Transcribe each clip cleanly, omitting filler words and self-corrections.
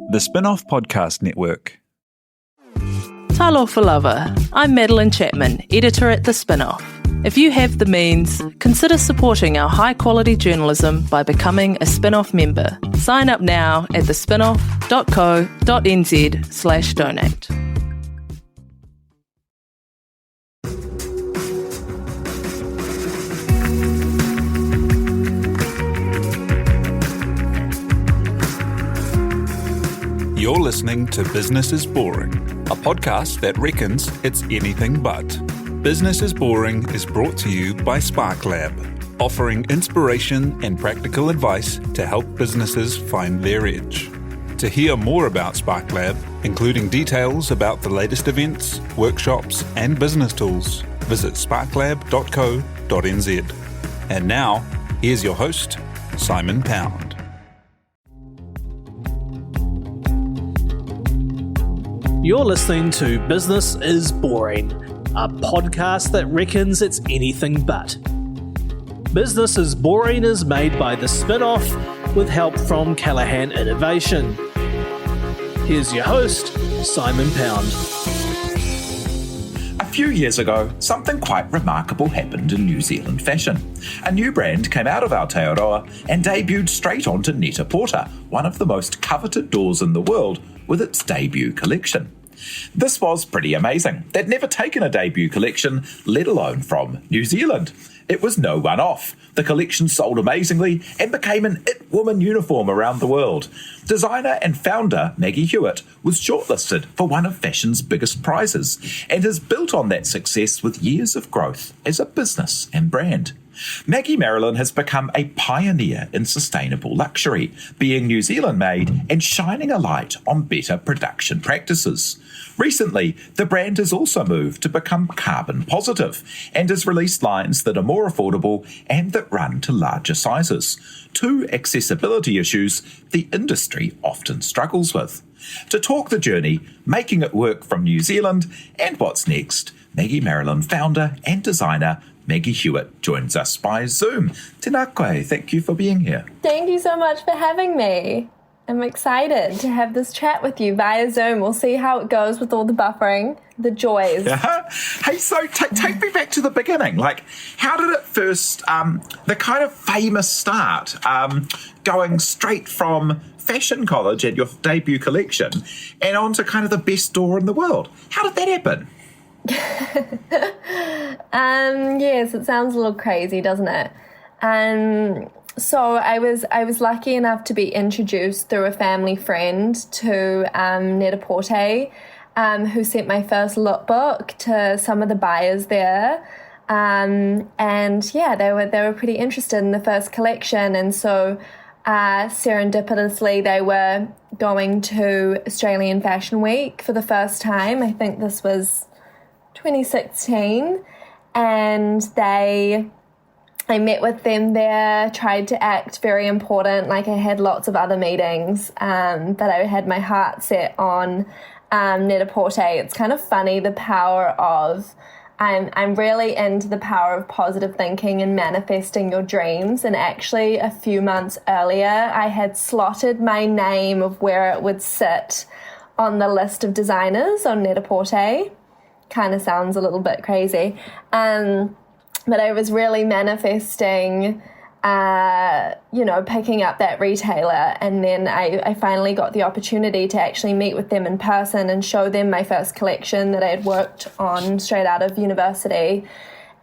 The Spinoff Podcast Network. Talofa lava. I'm Madeline Chapman, editor at The Spinoff. If you have the means, consider supporting our high-quality journalism by becoming a Spinoff member. Sign up now at thespinoff.co.nz/donate. You're listening to Business is Boring, a podcast that reckons it's anything but. Business is Boring is brought to you by Spark Lab, offering inspiration and practical advice to help businesses find their edge. To hear more about Spark Lab, including details about the latest events, workshops, and business tools, visit sparklab.co.nz. And now, here's your host, Simon Pound. You're listening to Business is Boring, a podcast that reckons it's anything but. Business is Boring is made by The Spinoff with help from Callaghan Innovation. Here's your host, Simon Pound. A few years ago, something quite remarkable happened in New Zealand fashion. A new brand came out of Aotearoa and debuted straight onto Net-a-Porter, one of the most coveted doors in the world, with its debut collection. This was pretty amazing. They'd never taken a debut collection, let alone from New Zealand. It was no one-off. The collection sold amazingly and became an It Woman uniform around the world. Designer and founder Maggie Hewitt was shortlisted for one of fashion's biggest prizes and has built on that success with years of growth as a business and brand. Maggie Marilyn has become a pioneer in sustainable luxury, being New Zealand-made and shining a light on better production practices. Recently, the brand has also moved to become carbon positive and has released lines that are more affordable and that run to larger sizes. Two accessibility issues the industry often struggles with. To talk the journey, making it work from New Zealand, and what's next, Maggie Marilyn founder and designer Maggie Hewitt joins us by Zoom. Tēnā koe, thank you for being here. Thank you so much for having me. I'm excited to have this chat with you via Zoom. We'll see how it goes with all the buffering, the joys. Hey, so take me back to the beginning. Like, how did it first, the kind of famous start, going straight from fashion college and your debut collection and on to kind of the best door in the world? How did that happen? Yes, it sounds a little crazy, doesn't it? So I was lucky enough to be introduced through a family friend to Net-a-Porter, who sent my first lookbook to some of the buyers there. And yeah, they were pretty interested in the first collection, and so serendipitously they were going to Australian Fashion Week for the first time. I think this was 2016, and I met with them there, tried to act very important, like I had lots of other meetings, but I had my heart set on Net-a-Porter. It's kind of funny, the power of, I'm really into the power of positive thinking and manifesting your dreams, and actually a few months earlier I had slotted my name of where it would sit on the list of designers on Net-a-Porter. Kind of sounds a little bit crazy, but I was really manifesting, picking up that retailer, and then I finally got the opportunity to actually meet with them in person and show them my first collection that I had worked on straight out of university,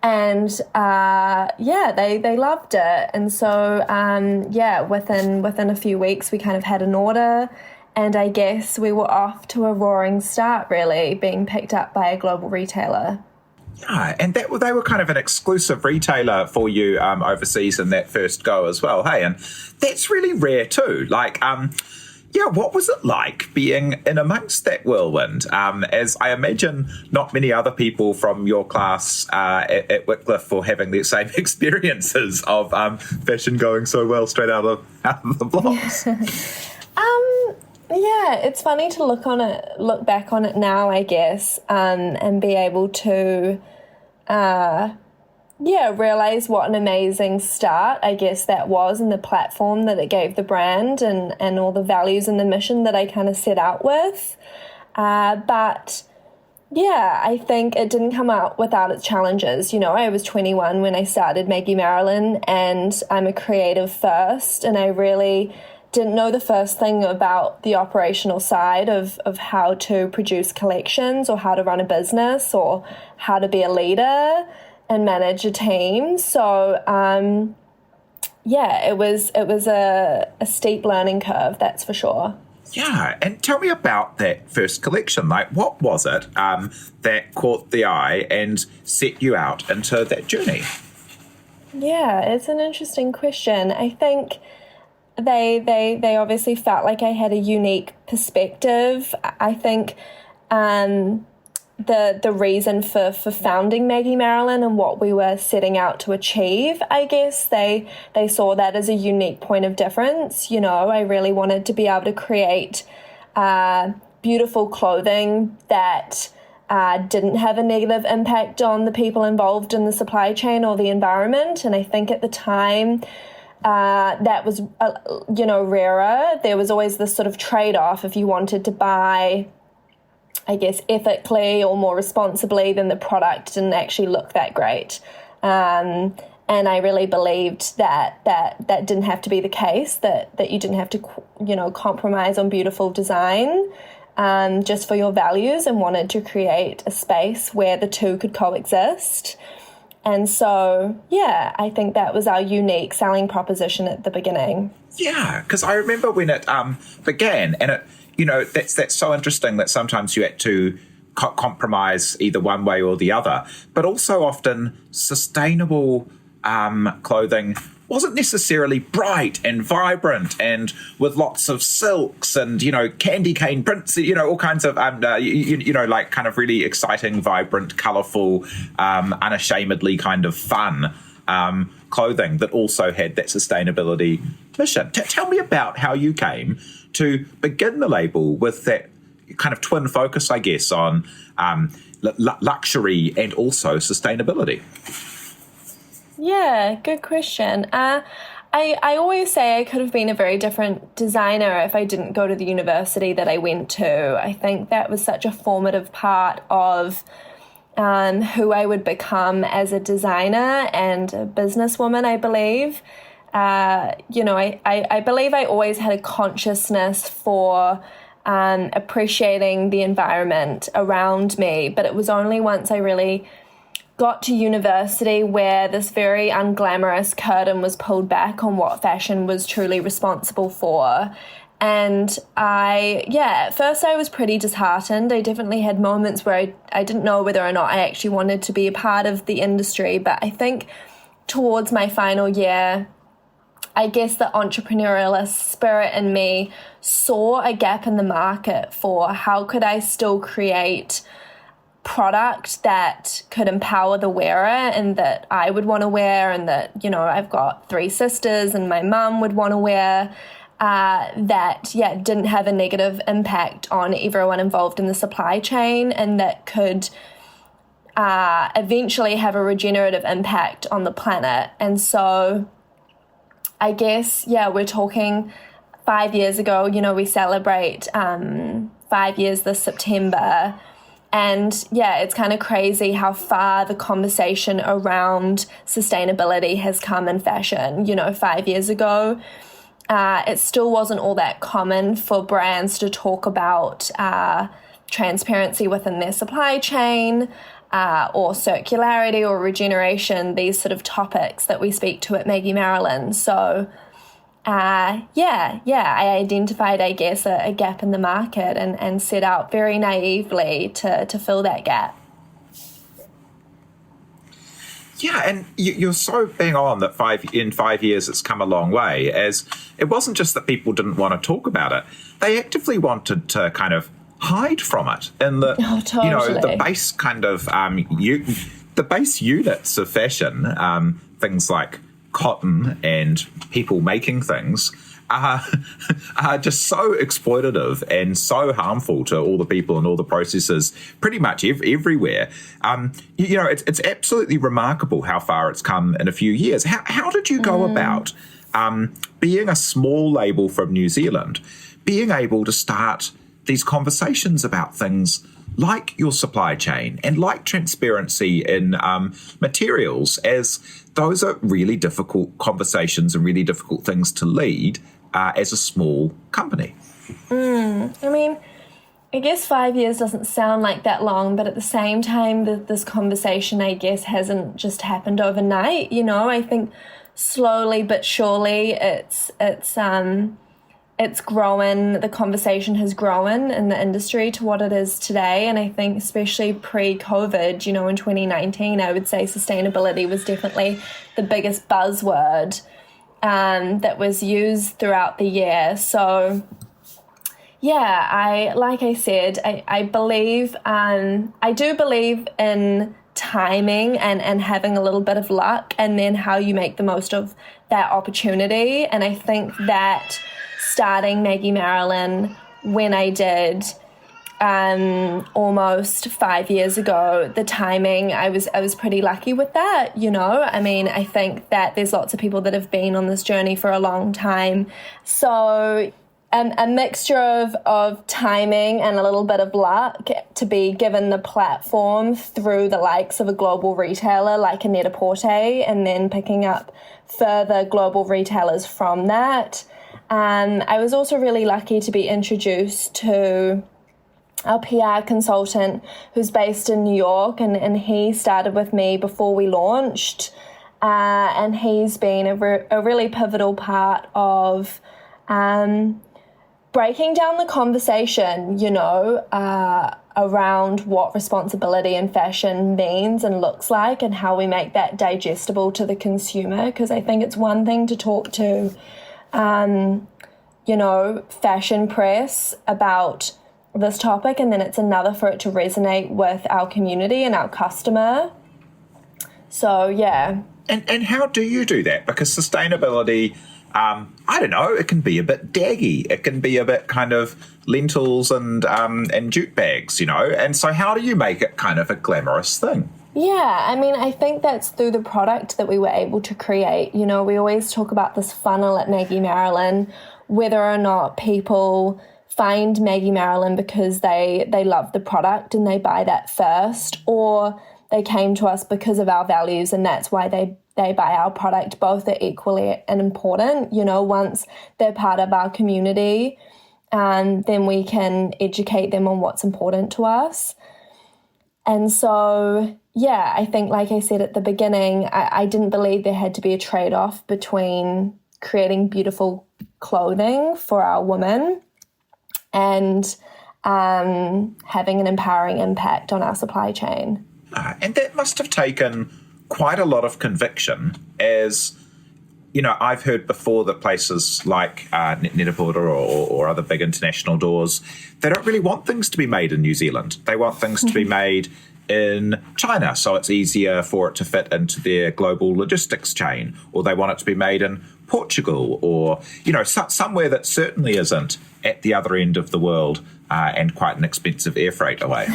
and they loved it, and so within a few weeks we kind of had an order. And I guess we were off to a roaring start, really, being picked up by a global retailer. Yeah, and they were kind of an exclusive retailer for you overseas in that first go as well, hey? And that's really rare too. Like, what was it like being in amongst that whirlwind? As I imagine not many other people from your class at Wycliffe were having the same experiences of fashion going so well straight out of the blocks. Yeah, it's funny to look back on it now, I guess, and be able to realize what an amazing start, I guess, that was, and the platform that it gave the brand and all the values and the mission that I kind of set out with. But yeah, I think it didn't come out without its challenges. You know, I was 21 when I started Maggie Marilyn, and I'm a creative first, and I really didn't know the first thing about the operational side of how to produce collections or how to run a business or how to be a leader and manage a team. So, it was a steep learning curve, that's for sure. Yeah, and tell me about that first collection. Like, what was it that caught the eye and set you out into that journey? Yeah, it's an interesting question. I think they obviously felt like I had a unique perspective. I think the reason for founding Maggie Marilyn and what we were setting out to achieve, I guess they saw that as a unique point of difference. You know, I really wanted to be able to create beautiful clothing that didn't have a negative impact on the people involved in the supply chain or the environment. And I think at the time, that was, rarer. There was always this sort of trade-off. If you wanted to buy, I guess, ethically or more responsibly, then the product didn't actually look that great. And I really believed that didn't have to be the case, that you didn't have to, compromise on beautiful design just for your values, and wanted to create a space where the two could coexist. And so, I think that was our unique selling proposition at the beginning. Yeah, because I remember when it began, and it, that's so interesting that sometimes you had to compromise either one way or the other, but also often sustainable clothing wasn't necessarily bright and vibrant and with lots of silks and, candy cane prints, all kinds of, like kind of really exciting, vibrant, colourful, unashamedly kind of fun clothing that also had that sustainability mission. Tell me about how you came to begin the label with that kind of twin focus, I guess, on luxury and also sustainability. Yeah, good question. I always say I could have been a very different designer if I didn't go to the university that I went to. I think that was such a formative part of who I would become as a designer and a businesswoman, I believe. I believe I always had a consciousness for appreciating the environment around me, but it was only once I really got to university where this very unglamorous curtain was pulled back on what fashion was truly responsible for. And at first I was pretty disheartened. I definitely had moments where I didn't know whether or not I actually wanted to be a part of the industry. But I think towards my final year, I guess the entrepreneurial spirit in me saw a gap in the market for how could I still create product that could empower the wearer and that I would want to wear, and that, I've got 3 sisters and my mum would want to wear, didn't have a negative impact on everyone involved in the supply chain, and that could eventually have a regenerative impact on the planet. And so I guess, we're talking 5 years ago, we celebrate 5 years this September. And it's kind of crazy how far the conversation around sustainability has come in fashion. 5 years ago, it still wasn't all that common for brands to talk about transparency within their supply chain or circularity or regeneration, these sort of topics that we speak to at Maggie Marilyn. So I identified, I guess, a gap in the market and set out very naively to fill that gap. Yeah, and you're so bang on that in 5 years it's come a long way, as it wasn't just that people didn't want to talk about it. They actively wanted to kind of hide from it. And totally. The base kind of, the base units of fashion, things like cotton and people making things, are just so exploitative and so harmful to all the people and all the processes pretty much everywhere. It's absolutely remarkable how far it's come in a few years. How did you go about being a small label from New Zealand, being able to start these conversations about things like your supply chain and like transparency in materials, as those are really difficult conversations and really difficult things to lead as a small company? I guess 5 years doesn't sound like that long, but at the same time, this conversation, I guess, hasn't just happened overnight. I think slowly but surely it's grown, the conversation has grown in the industry to what it is today. And I think especially pre-COVID, in 2019, I would say sustainability was definitely the biggest buzzword that was used throughout the year. So yeah, I do believe in timing and having a little bit of luck, and then how you make the most of that opportunity. And I think that starting Maggie Marilyn when I did almost 5 years ago, the timing, I was pretty lucky with that, I think that there's lots of people that have been on this journey for a long time. So a mixture of timing and a little bit of luck to be given the platform through the likes of a global retailer like a Net-a-Porter, and then picking up further global retailers from that. I was also really lucky to be introduced to our PR consultant who's based in New York, and he started with me before we launched, and he's been a really pivotal part of breaking down the conversation, around what responsibility in fashion means and looks like, and how we make that digestible to the consumer. Because I think it's one thing to talk to fashion press about this topic, and then it's another for it to resonate with our community and our customer. So, yeah. And how do you do that? Because sustainability, I don't know, it can be a bit daggy. It can be a bit kind of lentils and jute bags, And so how do you make it kind of a glamorous thing? Yeah, I think that's through the product that we were able to create. We always talk about this funnel at Maggie Marilyn, whether or not people find Maggie Marilyn because they love the product and they buy that first, or they came to us because of our values and that's why they buy our product. Both are equally important. Once they're part of our community, then we can educate them on what's important to us. And so, yeah, I think, like I said at the beginning, I didn't believe there had to be a trade-off between creating beautiful clothing for our women and having an empowering impact on our supply chain. And that must have taken quite a lot of conviction, as, I've heard before that places like Net-a-Porter or other big international doors, they don't really want things to be made in New Zealand. They want things to be made in China, so it's easier for it to fit into their global logistics chain, or they want it to be made in Portugal, or, somewhere that certainly isn't at the other end of the world and quite an expensive air freight away.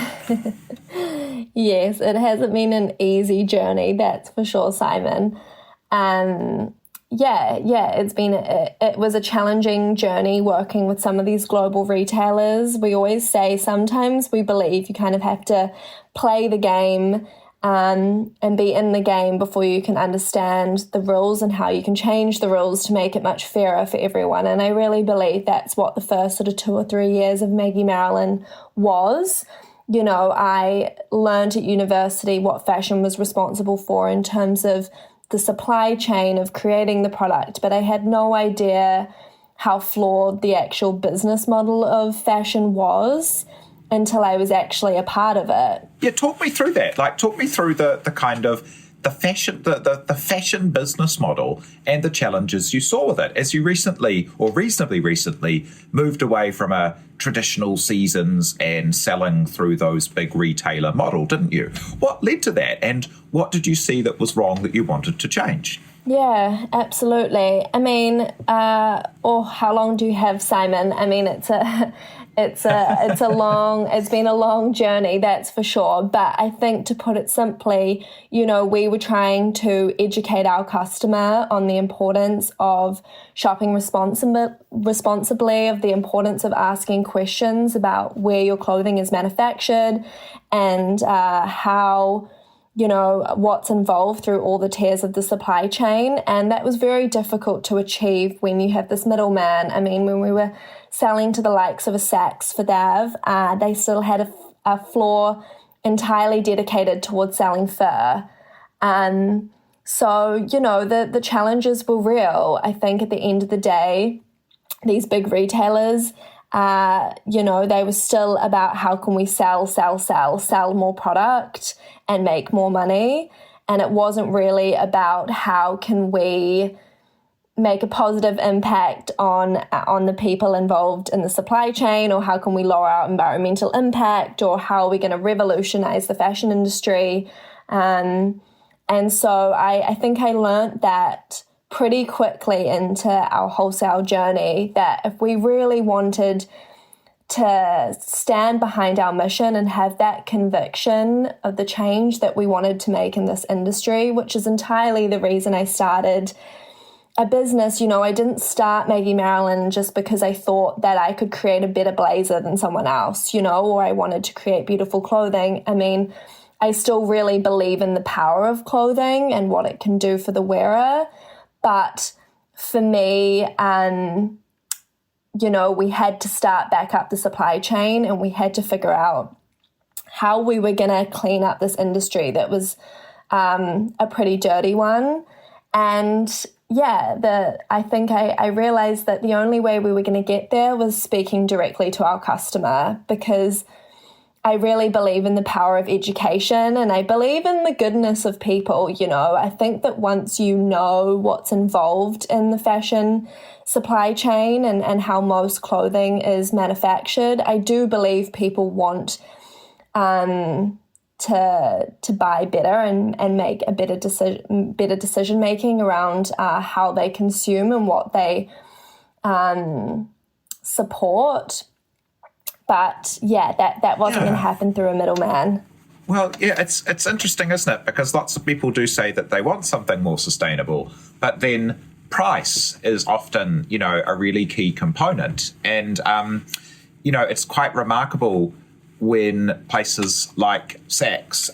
Yes, it hasn't been an easy journey, that's for sure, Simon. It was a challenging journey working with some of these global retailers. We always say sometimes we believe you kind of have to play the game and be in the game before you can understand the rules and how you can change the rules to make it much fairer for everyone. And I really believe that's what the first sort of 2 or 3 years of Maggie Marilyn was. I learned at university what fashion was responsible for in terms of the supply chain of creating the product, but I had no idea how flawed the actual business model of fashion was until I was actually a part of it. Yeah, talk me through that. Talk me through the kind of the fashion business model and the challenges you saw with it as you recently, or reasonably recently, moved away from a traditional seasons and selling through those big retailer model, didn't you? What led to that, and what did you see that was wrong that you wanted to change? Yeah, absolutely. I mean, or how long do you have, Simon? I mean, it's been a long journey, that's for sure. But I think, to put it simply, we were trying to educate our customer on the importance of shopping responsibly, of the importance of asking questions about where your clothing is manufactured, and how, what's involved through all the tiers of the supply chain. And that was very difficult to achieve when you have this middleman. I mean, when we were selling to the likes of a Saks for Dav, they still had a floor entirely dedicated towards selling fur. So, the challenges were real. I think at the end of the day, these big retailers, they were still about how can we sell more product and make more money. And it wasn't really about how can we make a positive impact on the people involved in the supply chain, or how can we lower our environmental impact, or how are we going to revolutionize the fashion industry. And so I think I learned that pretty quickly into our wholesale journey, that if we really wanted to stand behind our mission and have that conviction of the change that we wanted to make in this industry, which is entirely the reason I started a business. I didn't start Maggie Marilyn just because I thought that I could create a better blazer than someone else, or I wanted to create beautiful clothing. I mean, I still really believe in the power of clothing and what it can do for the wearer. But for me, we had to start back up the supply chain, and we had to figure out how we were going to clean up this industry that was a pretty dirty one. And I think I realized that the only way we were going to get there was speaking directly to our customer, because I really believe in the power of education, and I believe in the goodness of people. I think that once you know what's involved in the fashion supply chain and how most clothing is manufactured, I do believe people want to buy better and make a better decision making around how they consume and what they support. But that wasn't going to happen through a middleman. Well, yeah, it's interesting, isn't it? Because lots of people do say that they want something more sustainable, but then price is often, a really key component. And, it's quite remarkable when places like Saks,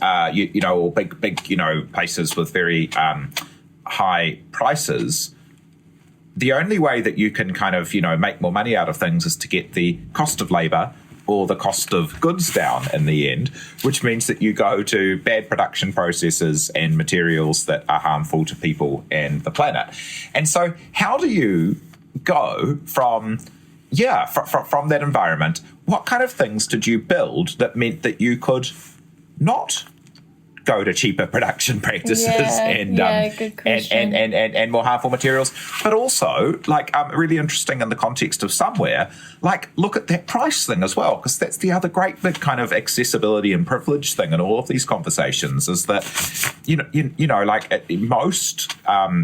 or big, places with very high prices, the only way that you can kind of, make more money out of things is to get the cost of labour or the cost of goods down in the end, which means that you go to bad production processes and materials that are harmful to people and the planet. And so how do you go from that environment? What kind of things did you build that meant that you could not go to cheaper production practices and more harmful materials, but also really interesting in the context of somewhere, look at that price thing as well, because that's the other great big kind of accessibility and privilege thing in all of these conversations, is that most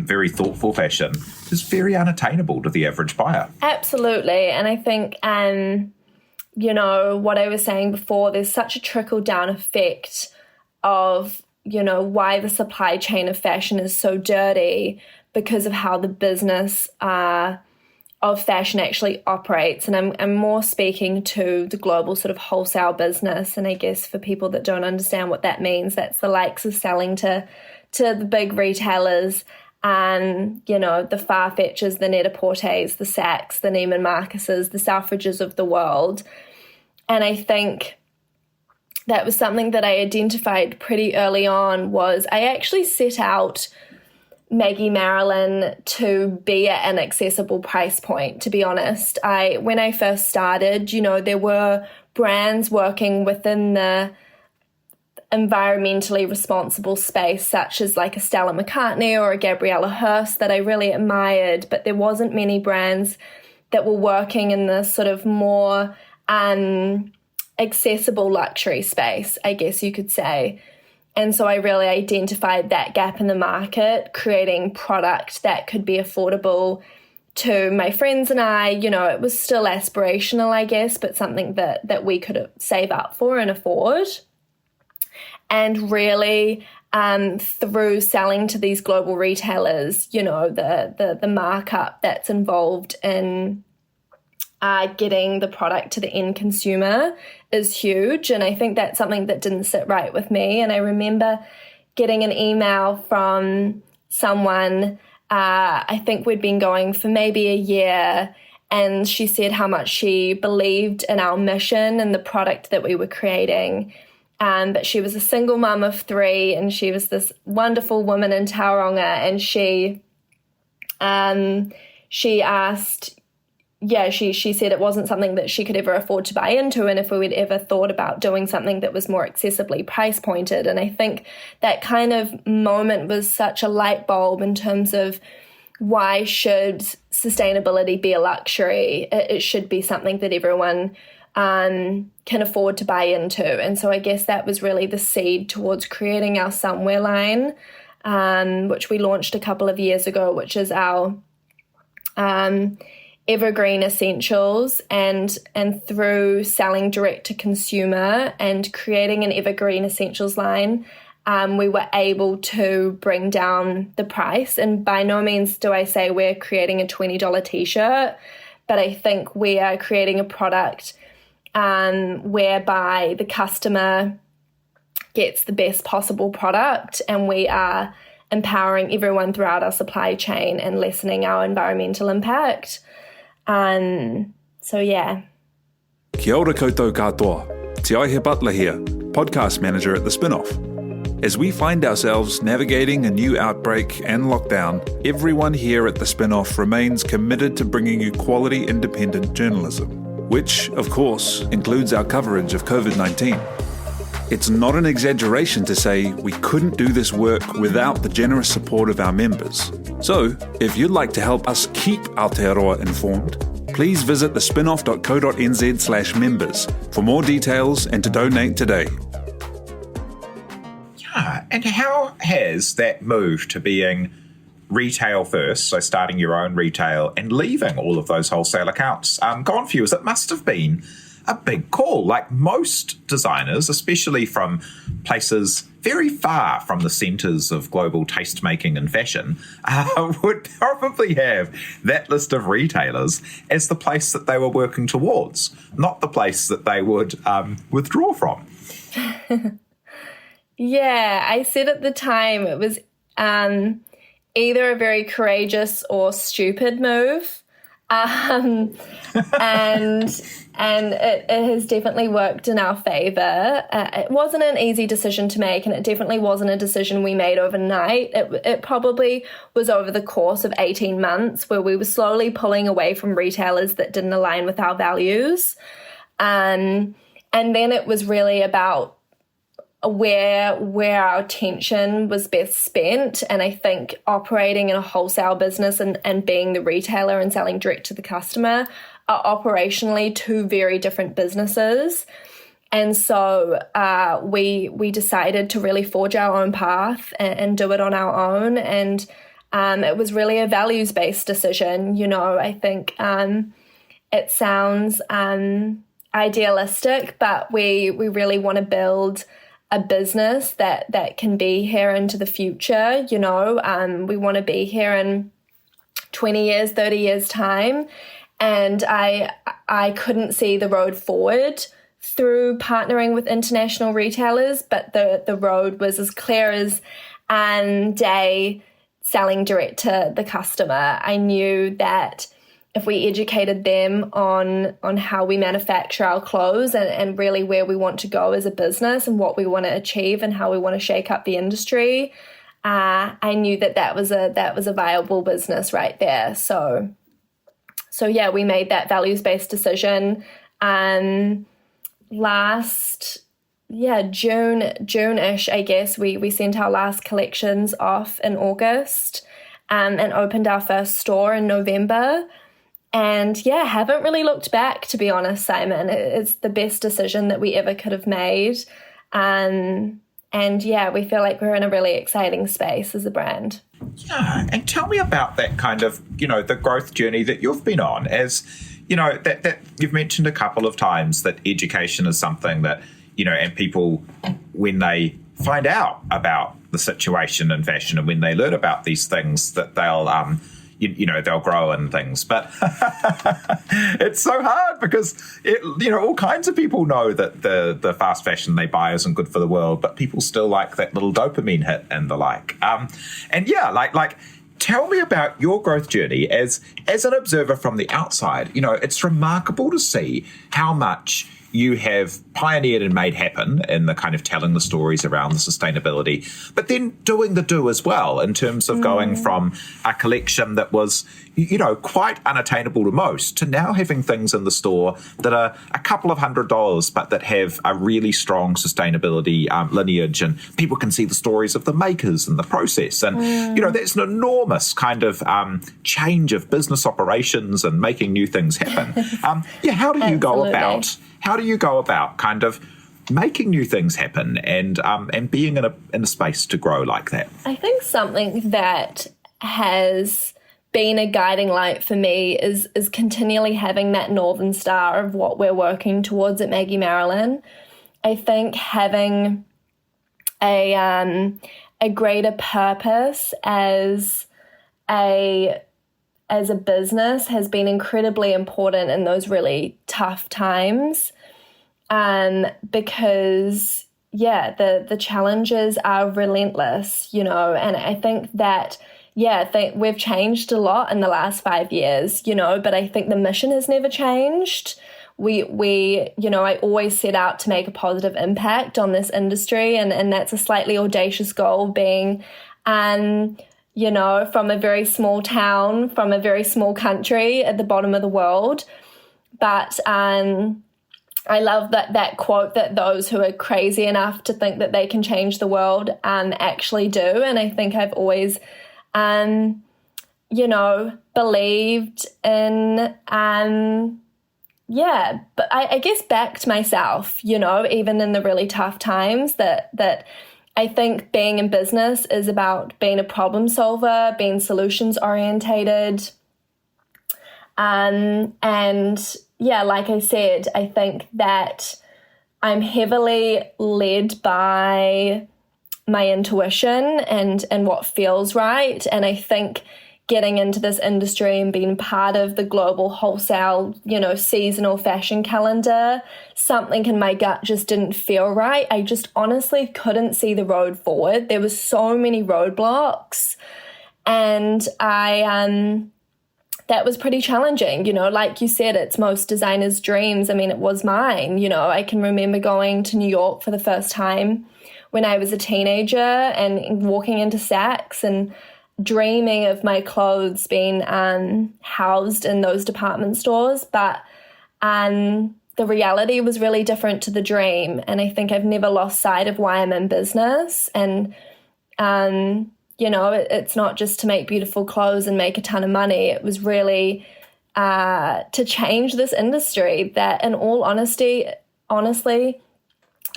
very thoughtful fashion is very unattainable to the average buyer. Absolutely. And I think what I was saying before, there's such a trickle down effect of, why the supply chain of fashion is so dirty, because of how the business of fashion actually operates. And I'm more speaking to the global sort of wholesale business. And I guess for people that don't understand what that means, that's the likes of selling to the big retailers, and, the Farfetches, the Net-a-Porters, the Saks, the Neiman Marcuses, the Selfridges of the world. And I think that was something that I identified pretty early on. Was I actually set out Maggie Marilyn to be at an accessible price point, to be honest. When I first started, there were brands working within the environmentally responsible space, such as like a Stella McCartney or a Gabriella Hearst, that I really admired, but there wasn't many brands that were working in this sort of more accessible luxury space, I guess you could say. And so I really identified that gap in the market, creating product that could be affordable to my friends and I. You know, it was still aspirational, I guess, but something that we could save up for and afford. And really, through selling to these global retailers, you know, the markup that's involved in getting the product to the end consumer is huge. And I think that's something that didn't sit right with me. And I remember getting an email from someone, I think we'd been going for maybe a year, and she said how much she believed in our mission and the product that we were creating. But she was a single mum of 3, and she was this wonderful woman in Tauranga, and she asked, she said it wasn't something that she could ever afford to buy into, and if we had ever thought about doing something that was more accessibly price pointed. And I think that kind of moment was such a light bulb in terms of why should sustainability be a luxury? It should be something that everyone can afford to buy into. And so I guess that was really the seed towards creating our Somewhere line, which we launched a couple of years ago, which is our evergreen essentials. And through selling direct to consumer and creating an evergreen essentials line, we were able to bring down the price. And by no means do I say we're creating a $20 t-shirt, but I think we are creating a product whereby the customer gets the best possible product, and we are empowering everyone throughout our supply chain and lessening our environmental impact. So yeah. Kia ora koutou katoa. Te Aihe Butler here, podcast manager at the Spinoff. As we find ourselves navigating a new outbreak and lockdown, everyone here at the Spinoff remains committed to bringing you quality independent journalism, which, of course, includes our coverage of COVID-19. It's not an exaggeration to say we couldn't do this work without the generous support of our members. So, if you'd like to help us keep Aotearoa informed, please visit thespinoff.co.nz/members for more details and to donate today. Yeah, and how has that move to being retail first, so starting your own retail and leaving all of those wholesale accounts, gone for you? As it must have been a big call. Like most designers, especially from places very far from the centres of global taste-making and fashion, would probably have that list of retailers as the place that they were working towards, not the place that they would withdraw from. Yeah, I said at the time it was either a very courageous or stupid move. And it has definitely worked in our favour. It wasn't an easy decision to make, and it definitely wasn't a decision we made overnight. It probably was over the course of 18 months where we were slowly pulling away from retailers that didn't align with our values. And then it was really about where our attention was best spent. And I think operating in a wholesale business and being the retailer and selling direct to the customer are operationally two very different businesses. And so we decided to really forge our own path and do it on our own. And it was really a values-based decision. You know, I think it sounds idealistic, but we really want to build a business that can be here into the future. You know, we want to be here in 20 years, 30 years time. And I couldn't see the road forward through partnering with international retailers, but the road was as clear as day selling direct to the customer. I knew that if we educated them on how we manufacture our clothes and really where we want to go as a business and what we want to achieve and how we want to shake up the industry, I knew that was a viable business right there. So yeah, we made that values-based decision. June-ish, I guess, we sent our last collections off in August and opened our first store in November. And yeah, haven't really looked back, to be honest, Simon. It's the best decision that we ever could have made. And yeah, we feel like we're in a really exciting space as a brand. Yeah, and tell me about that kind of, the growth journey that you've been on. As, that you've mentioned a couple of times that education is something that, and people, when they find out about the situation in fashion and when they learn about these things, that they'll they'll grow and things. But it's so hard because all kinds of people know that the fast fashion they buy isn't good for the world, but people still like that little dopamine hit and the like. Tell me about your growth journey as an observer from the outside. It's remarkable to see how much you have pioneered and made happen in the kind of telling the stories around the sustainability, but then doing the do as well in terms of going from a collection that was, quite unattainable to most to now having things in the store that are a couple of $100s, but that have a really strong sustainability lineage, and people can see the stories of the makers and the process. And, that's an enormous kind of change of business operations and making new things happen. How do you go about... How do you go about kind of making new things happen and being in a space to grow like that? I think something that has been a guiding light for me is continually having that Northern Star of what we're working towards at Maggie Marilyn. I think having a greater purpose as a business has been incredibly important in those really tough times, because the challenges are relentless, and I think that we've changed a lot in the last 5 years, but I think the mission has never changed. We I always set out to make a positive impact on this industry, and that's a slightly audacious goal, being from a very small town, from a very small country at the bottom of the world. But I love that quote that those who are crazy enough to think that they can change the world actually do. And I think I've always, believed in, but I guess backed myself, even in the really tough times, that I think being in business is about being a problem solver, being solutions orientated. Like I said, I think that I'm heavily led by my intuition and what feels right. And I think getting into this industry and being part of the global wholesale, seasonal fashion calendar, something in my gut just didn't feel right. I just honestly couldn't see the road forward. There were so many roadblocks, and that was pretty challenging. Like you said, it's most designers' dreams. I mean, it was mine. I can remember going to New York for the first time when I was a teenager and walking into Saks and dreaming of my clothes being housed in those department stores. But the reality was really different to the dream. And I think I've never lost sight of why I'm in business. And, it's not just to make beautiful clothes and make a ton of money. It was really to change this industry that, in all honestly,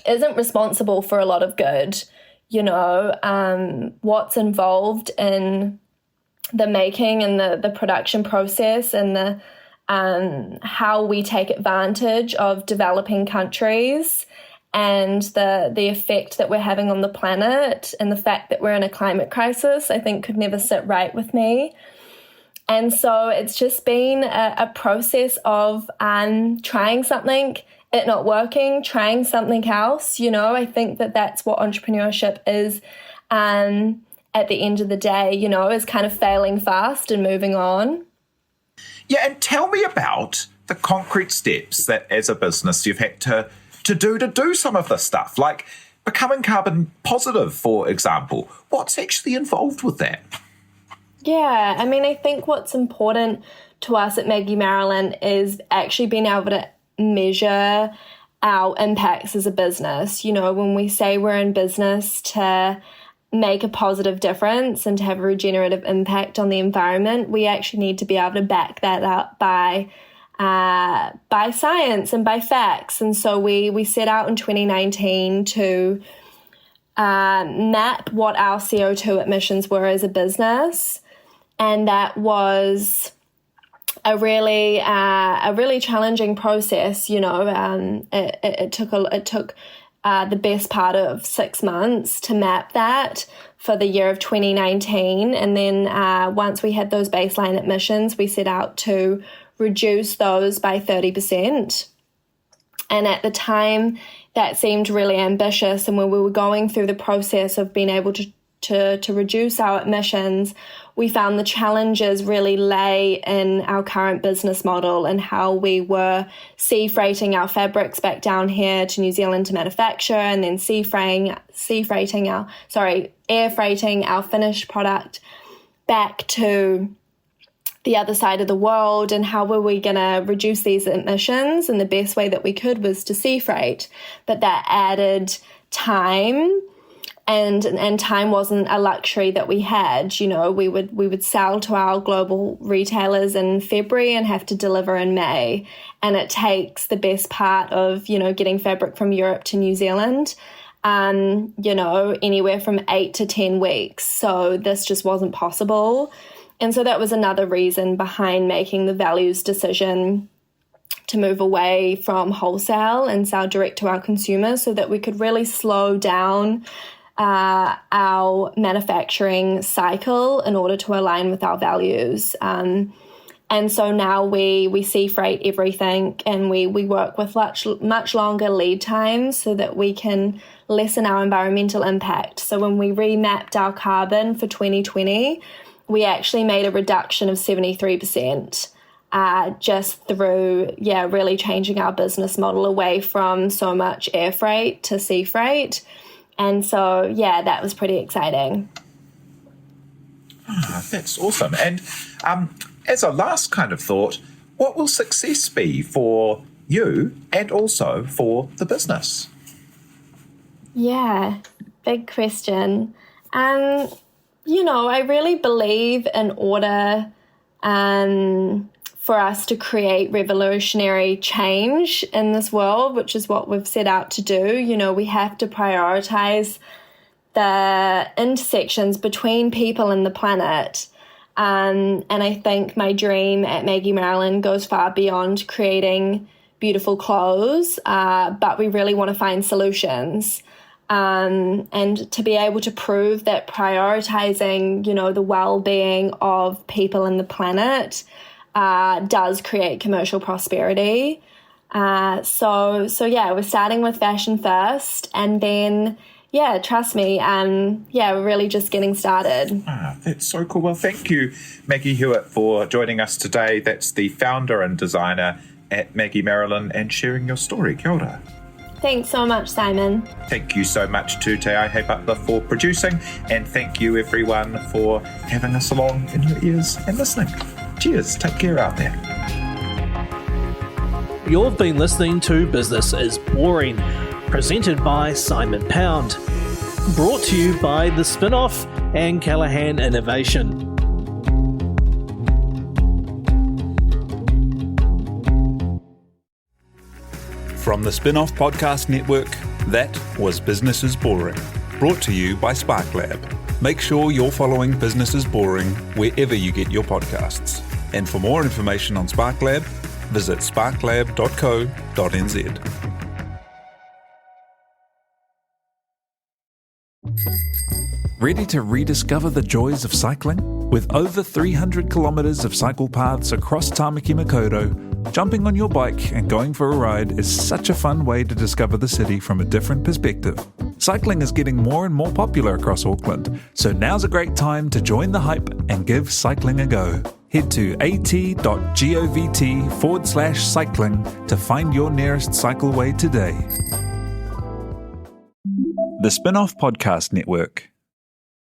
isn't responsible for a lot of good. What's involved in the making and the production process, and the how we take advantage of developing countries, and the effect that we're having on the planet, and the fact that we're in a climate crisis, I think could never sit right with me. And so it's just been a process of trying something, it not working, trying something else. I think that's what entrepreneurship is at the end of the day, is kind of failing fast and moving on. Yeah, and tell me about the concrete steps that as a business you've had to do some of this stuff, like becoming carbon positive, for example. What's actually involved with that? Yeah, I mean, I think what's important to us at Maggie Marilyn is actually being able to measure our impacts as a business. When we say we're in business to make a positive difference and to have a regenerative impact on the environment, we actually need to be able to back that up by science and by facts. And so we set out in 2019 to map what our CO2 emissions were as a business. And that was a really challenging process. It took the best part of 6 months to map that for the year of 2019. And then once we had those baseline emissions, we set out to reduce those by 30%. And at the time, that seemed really ambitious. And when we were going through the process of being able to reduce our emissions, we found the challenges really lay in our current business model and how we were sea freighting our fabrics back down here to New Zealand to manufacture, and then air freighting our finished product back to the other side of the world, and how were we going to reduce these emissions? And the best way that we could was to sea freight, but that added time. And time wasn't a luxury that we had. We would sell to our global retailers in February and have to deliver in May. And it takes the best part of, getting fabric from Europe to New Zealand, anywhere from 8 to 10 weeks. So this just wasn't possible. And so that was another reason behind making the values decision to move away from wholesale and sell direct to our consumers, so that we could really slow down our manufacturing cycle in order to align with our values. And so now we sea freight everything, and we work with much longer lead times so that we can lessen our environmental impact. So when we remapped our carbon for 2020, we actually made a reduction of 73%. Just through, really changing our business model away from so much air freight to sea freight. And so, that was pretty exciting. That's awesome. And as a last kind of thought, what will success be for you and also for the business? Yeah, big question. I really believe in order for us to create revolutionary change in this world, which is what we've set out to do, we have to prioritize the intersections between people and the planet. And I think my dream at Maggie Marilyn goes far beyond creating beautiful clothes, but we really want to find solutions. And to be able to prove that prioritizing, the well-being of people and the planet does create commercial prosperity. So we're starting with fashion first, and then, trust me, we're really just getting started. That's so cool. Well, thank you, Maggie Hewitt, for joining us today. That's the founder and designer at Maggie Marilyn, and sharing your story. Kia ora. Thanks so much, Simon. Thank you so much to Te Aihe Butler for producing, and thank you everyone for having us along in your ears and listening. Cheers. Take care out there. You've been listening to Business is Boring, presented by Simon Pound. Brought to you by the Spinoff and Callaghan Innovation. From the Spinoff Podcast Network, that was Business is Boring, brought to you by SparkLab. Make sure you're following Business is Boring wherever you get your podcasts. And for more information on SparkLab, visit sparklab.co.nz. Ready to rediscover the joys of cycling? With over 300 kilometres of cycle paths across Tāmaki Makaurau, jumping on your bike and going for a ride is such a fun way to discover the city from a different perspective. Cycling is getting more and more popular across Auckland, so now's a great time to join the hype and give cycling a go. Head to at.govt/cycling to find your nearest cycleway today. The Spinoff Podcast Network.